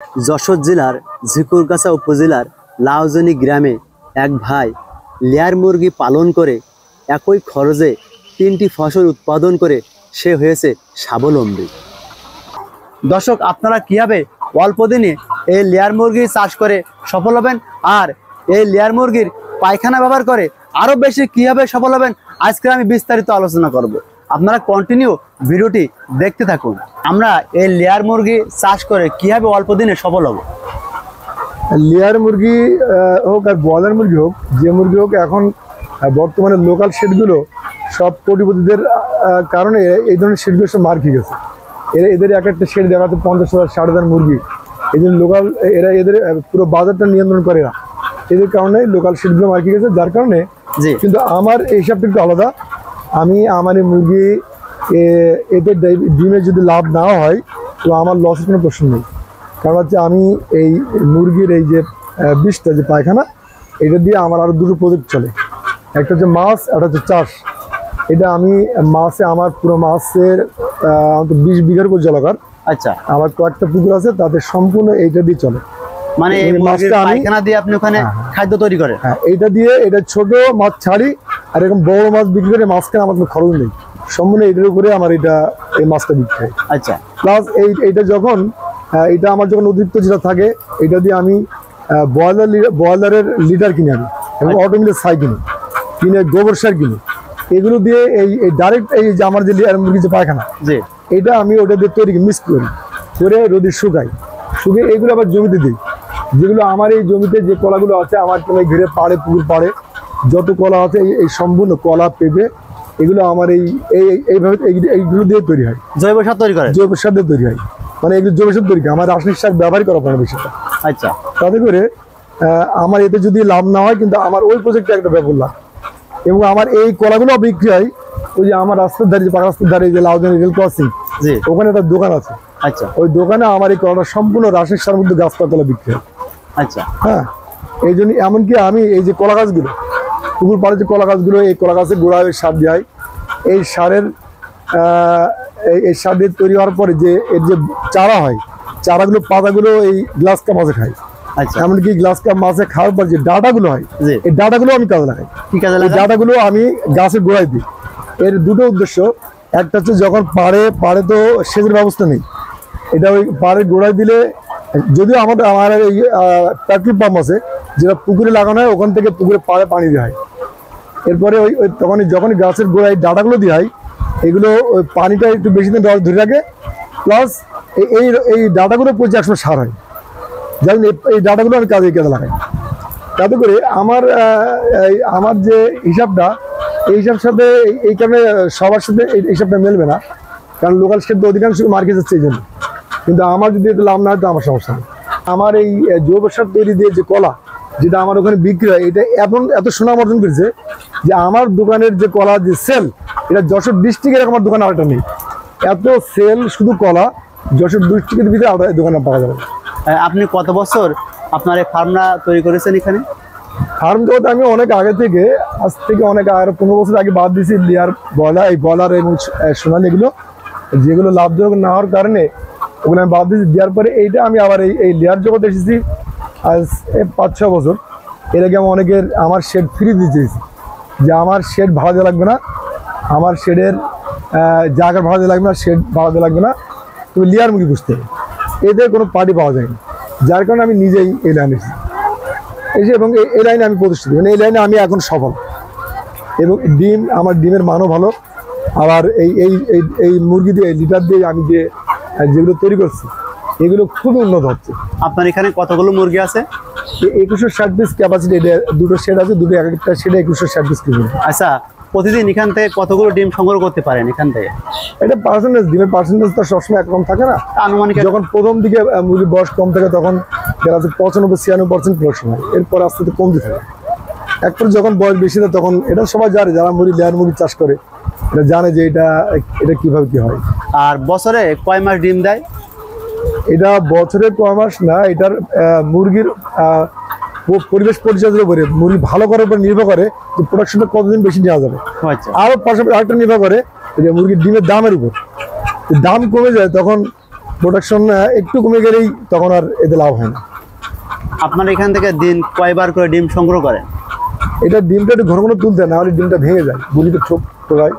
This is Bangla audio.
যশোর জেলার ঝিকুরগাছা উপজেলার লাউজনি গ্রামে এক ভাই লেয়ার মুরগি পালন করে একই খরচে 3টি ফসল উৎপাদন করে সে হয়েছে স্বাবলম্বী। দর্শক, আপনারা কিভাবে অল্প দিনে এই লেয়ার মুরগি চাষ করে সফল হবেন আর এই লেয়ার মুরগির পায়খানা ব্যবহার করে আরো বেশি কিভাবে সফল হবেন, আজকে আমি বিস্তারিত আলোচনা করব। আপনারা কন্টিনিউ ভিডিওটি দেখতে থাকুন। আমরা এই লেয়ার মুরগি চাষ করে কিভাবে অল্প দিনে সফল হব। লেয়ার মুরগি হোক আর ব্রয়লার মুরগি হোক, যে মুরগি হোক, এখন বর্তমানে লোকাল শেডগুলো সব কোটিপতিদের কারণে এই ধরনের শেডগুলো সব মার খেয়ে গেছে। এদের এক একটা শেড দেখাতে 50,000 60,000 মুরগি। এই জন্য লোকাল এদের পুরো বাজারটা নিয়ন্ত্রণ করে না, এদের কারণে লোকাল শেডগুলো মার খেয়ে গেছে, যার কারণে। কিন্তু আমার এই হিসাবটা একটু আলাদা। আমি আমার এই মুরগি এদের ডিমে যদি লাভ না হয় তো আমার লসের কোনো প্রশ্ন নেই। কারণ হচ্ছে আমি এই মুরগির এই যে বিষটা, যে পায়খানা, এটা দিয়ে আমার আরও দুটো প্রজেক্ট চলে। একটা হচ্ছে মাছ, একটা হচ্ছে চাষ। এটা আমি মাছে, আমার পুরো মাছের 20 বিঘার উপর জলাকার। আচ্ছা, আমার কয়েকটা পুকুর আছে, তাতে সম্পূর্ণ এইটা দিয়ে চলে। মানে এই মাছটা পায়খানা দিয়ে আপনি ওখানে খাদ্য তৈরি করেন? হ্যাঁ, এইটা দিয়ে এটা ছোট মাছ ছাড়ি, আর এরকম বড় মাছ বিক্রি করে মাছখানে আমার কোনো খরচ নেই, সম্পূর্ণ এটার উপরে আমার এই মাছটা বিক্রি হয়। আচ্ছা, প্লাস এইটা যখন এটা আমার যখন অতিরিক্ত যেটা থাকে, এটা দিয়ে আমি ব্রয়লারের লিটার কিনে আনি এবং অটোমেটিক ছাই কিনে গোবর সার কিনি। এগুলো দিয়ে এই ডাইরেক্ট এই যে আমার যে মুরগির যে পায়খানা, এটা আমি ওটা দিয়ে তৈরি মিক্স করে রোদে শুকাই, এগুলো আবার জমিতে দিই। যেগুলো আমার এই জমিতে যে কলাগুলো আছে, আমার কোনো ঘিরে পাড়ে, পুকুর পাড়ে যত কলা আছে, এই সম্পূর্ণ কলা, পেঁপে, এগুলো আমার এইভাবে এইগুলো দিয়ে তৈরি হয়। জৈব সার তৈরি করে? জৈব সার দিয়ে তৈরি হয়, মানে এগুলো জৈব সার তৈরি, আমার রাসায়নিক সার ব্যবহার করা পড়ে বেশিটা। আচ্ছা, তাতে করে আমার এতে যদি লাভ না হয়, কিন্তু আমার ওই প্রজেক্টে একটা ব্যাপার লাভ। এবং আমার এই কলাগুলো বিক্রি হয় ওই যে আমার রাস্তার ধারে, যে পাকা রাস্তার ধারে যে লাউজনি রেল ক্রসিং, ওখানে একটা দোকান আছে। আচ্ছা, ওই দোকানে আমার এই কলাটা সম্পূর্ণ রাসায়নিক সার মধ্যে গাছপালা বিক্রি হয়। আচ্ছা, হ্যাঁ, এই জন্য এমনকি আমি এই যে কলা গাছগুলো, পুকুর পাড়ে যে কলা গাছগুলো, এই কলা গাছের গোড়ায় সার দেয়। এই সারের এই সার দিয়ে তৈরি হওয়ার পরে যে এর যে চারা হয়, চারাগুলো, পাতাগুলো এই গ্লাস কাপ মাছে খায়। আচ্ছা, এমনকি গ্লাস কাপ মাছে খাওয়ার পর যে ডাটাগুলো হয়, এই ডাটাগুলো আমি কাজে লাগাই। এই ডাটাগুলো আমি গাছের গোড়ায় দিই। এর দুটো উদ্দেশ্য। একটা হচ্ছে যখন পাড়ে তো সেচের ব্যবস্থা নেই, এটা ওই পাড়ের গোড়ায় দিলে, যদিও আমার এই প্রাকৃতিক পাম্প আছে যেটা পুকুরে লাগানো হয়, ওখান থেকে পুকুরে পাড়ে পানি দেওয়া হয়। এরপরে যখনই গাছের গোড়ায় ডাটাগুলো দেওয়া হয়, এগুলো ওই পানিটা একটু বেশি দিন ধরে রাখে। প্লাস এই ডাটাগুলো পচে একসময় সার হয়। যেমন এই ডাটাগুলো আমি কাজে লাগাই। তাতে করে আমার যে হিসাবটা, এই হিসাবের সাথে এই কারণে সবার সাথে এই হিসাবটা মেলবে না, কারণ লোকাল শেড অধিকাংশ মার্কেট যাচ্ছে এই জন্য। কিন্তু আমার যদি এটা লাভ না হয় তো আমার সমস্যা নেই। আমার এই জৈব সার তৈরি দিয়ে যে কলা, যেটা আমার ওখানে বিক্রি হয়, এটা এত সুনাম অর্জন করেছে যে আমার দোকানের যে কলা যে সেল, এটা যশোর ডিস্ট্রিক্টের আমার দোকানে আরেকটা নেই। এত সেল শুধু কলা যশোর ডিস্ট্রিক্টের ভিতরে আলাদা দোকানে পাওয়া যাবে। আপনি কত বছর আপনার এই ফার্মটা তৈরি করেছেন? এখানে ফার্ম জগতে আমি অনেক আগে থেকে, আজ থেকে অনেক 15 বছর আগে বাদ দিয়েছি লেয়ার, ব্রয়লার এবং সোনালি, এগুলো যেগুলো লাভজনক না হওয়ার কারণে ওগুলো আমি বাদ দিয়েছি। দেওয়ার পরে এইটা আমি আবার এই লেয়ার জগতে এসেছি আজ 5-6 বছর। এর আগে আমি অনেকের আমার শেড ফ্রি দিয়ে চেয়েছি, যে আমার শেড ভাড়া দেওয়া লাগবে না, আমার শেডের জায়গা ভাড়া দেওয়া লাগবে না, শেড ভাড়া দেওয়া লাগবে না, তুমি লেয়ার মুরগি বুঝতে হবে। এদের কোনো পার্টি পাওয়া যায়নি, যার কারণে আমি নিজেই এই লাইনে এসেছি এবং এই লাইনে আমি প্রতিষ্ঠিত, মানে এই লাইনে আমি এখন সফল। এবং আমার ডিমের মানও ভালো। আবার এই মুরগি দিয়ে, লিটার দিয়ে আমি যেগুলো তৈরি করছি, এগুলো খুবই উন্নত হচ্ছে। আপনার এখানে কতগুলো মুরগি আছে? 2160 পিস ক্যাপাসিটি। দুটো শেড আছে, দুটো এক একটা শেডে 2160 পিস কিনবে। আচ্ছা, প্রতিদিন এখান থেকে কতগুলো ডিম সংগ্রহ করতে পারেন এখান থেকে? এটা পার্সেন্টেজ, ডিমের পার্সেন্টেজ তো সবসময় একরকম থাকে না। আনুমানিক যখন প্রথম দিকে মুরগির বয়স কম থাকে, তখন দেখা যাচ্ছে 95-96% প্রোডাকশন হয়। এরপর আস্তে আস্তে কমতে থাকে। একবার যখন বয়স বেশি থাকে, তখন এটা সবাই জানে, যারা লেয়ার মুরগি চাষ করে, এটা জানে যে এটা কিভাবে কি হয়। আর বছরে কয় মাস ডিম দেয়? এটা বছরে কয় মাস না, এটার মুরগির পরিবেশ পরিচর্যার উপরে, মুরগি ভালো করার উপর নির্ভর করে যে প্রোডাকশনটা কতদিন বেশি নেওয়া যাবে। আরও পাশাপাশি আরেকটা নির্ভর করে যে মুরগির ডিমের দামের উপর। দাম কমে যায় তখন প্রোডাকশন একটু কমে গেলেই তখন আর এতে লাভ হয় না। আপনার এখান থেকে দিন কয়বার করে ডিম সংগ্রহ করেন? এটা ডিমটা একটু ঘন ঘন তুলতে, না হলে ডিমটা ভেঙে যায়, গুলিতে ঠোকায়।